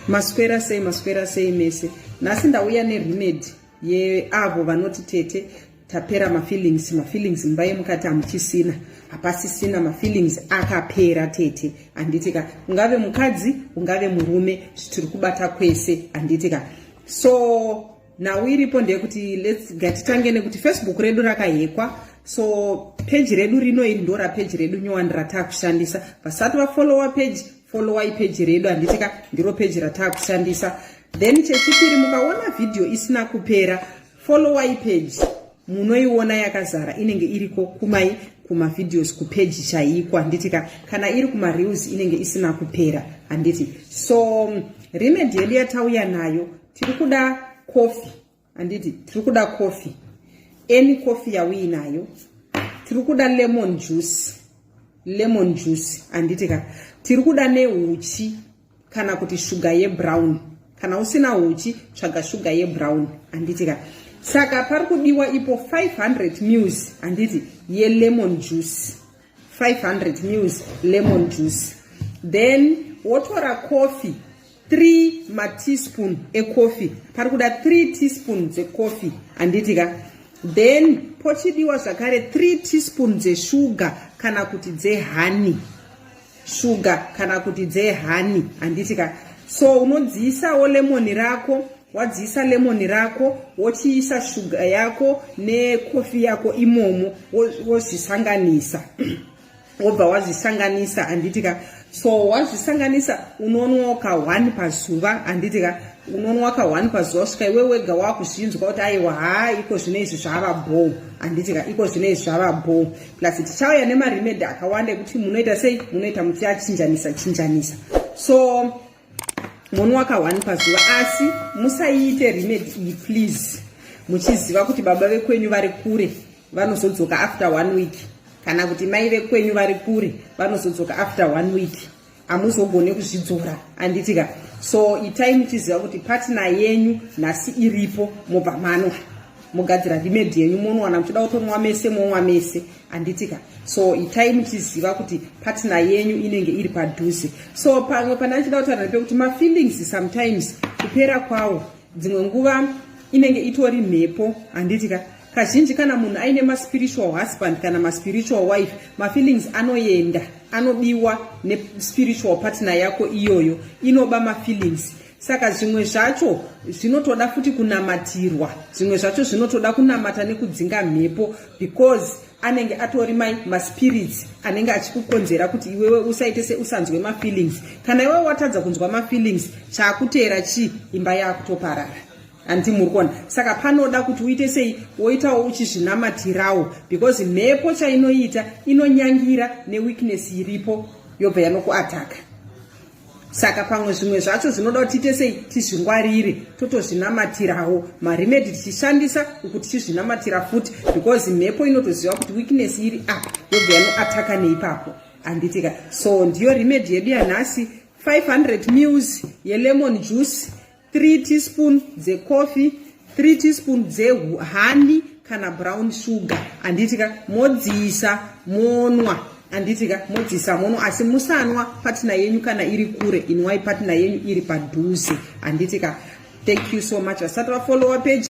Maswera sei mese. Nasi ndauya neremedy yeavo vanoti tete tapera mafeelings mbaye mukati hamuchisina. Hapasisina mafeelings akapera tete. Anditika ungave mukadzi ungave murume tiri kubata kwese anditika. So now iripo ndekuti ngatitange nekuti Facebook redu rakahekwa. So page redu rino iri ndora page redu nyowani ratakushandisa. Vasati vafollowa page, followai page redu anditika ndiro page ratakushandisa. Then chechipiri mukaona video isina kupera, followai page. Munoiona yakazara inenge iriko kumai kuma videos ku page chaikwa anditika kana iri kuma reels inenge isina kupera anditi. So remedy yedu yatauya nayo tiri kuda coffee anditi, tiri kuda coffee. Any coffee yawinayo. Tiri kuda lemon juice anditika. Tiri kuda neuchi kana kuti sugar ye brown. Kana usina uchi tsvaga sugar ye brown anditika. Saka pari kudiwa ipo 500 ml anditi ye lemon juice. 500 ml lemon juice. Then wotora coffee 3 teaspoon e coffee. Pari kuda 3 teaspoons e coffee anditika. Then pochidiwa zvakare 3 teaspoons e sugar kana kuti dze honey. Sugar kana kuti dze honey anditika. So unodziisawo lemon rako, wadziisa lemon rako, wochiisa sugar yako ne coffee yako imomo, wozvisanganisa. Wobva wazvisanganisa anditika. So wazvisanganisa unonwoka 1 pazuva anditika. Unonwoka 1 pazuva svika iwe wega wakuzvinzwa kuti aiwa iko zvinezvi zvava bowl anditika, iko zvinezvi zvava bowl. Plus tichauya nemaremedy akawanda ekuti munoita sei, munoita muchiachinjanisa. So munowaka 1 pazuva asi musaiite remedy iyi please muchiziva kuti baba vekwenyu vari kure vanozodzoka after 1 week kana kuti mai vekwenyu vari kure vanozodzoka after 1 week. Hamuzogone kuzvidzora anditika. So itai muchiziva kuti partner yenyu nhasi iripo mobva manwa mogadzira remedy yenyu monwana muchida kutonwa mese monwa mese anditika. So itai muchiziva kuti partner yenyu inenge iri padhuze. So pamwe panachida kutaura kuti mafeelings sometimes kupera kwawo dzimwe nguva inenge itori mhepo anditika. Kazhinji kana munhu aine maspiritual husband kana maspiritual wife, mafeelings anoenda anodiwa nespiritual partner yako iyoyo inoba mafeelings. Saka zvimwe zvacho zvinotoda futi kunamatirwa, zvimwe zvacho zvinotoda kunamata nekudzinga mhepo because anenge atori maspirits anenge achikukonzera kuti iwewe usaite usanzwe mafeelings. Kana iwewe watadza kunzwa mafeelings chaakutera imba yakutoparara. Anti murikona. Saka panoda kuti uite sei woitawo uchizvinamatirawo because mhepo chainoita inonyangira neweakness iripo yobva yanokuataka. Saka pamwe zvimwe zvacho zvinoda kuti tiite sei tizvingwarire totozvinamatirawo maremedy tichishandisa uku tichizvinamatira futi because mhepo inotoziva kuti weakness iri yobva yanoataka neipapo anditika. So ndiyo remedy yedu yanhasi 500 ml ye lemon juice, 3 teaspoon dze coffee, 3 teaspoon dze honey kana brown sugar anditika. Modziisa monwa anditika, modziisa monwa asi musanwa partner yenyu kana iri kure, inwai partner yenyu iri padhuze anditika. Thank you so much. Vasati vafollowa page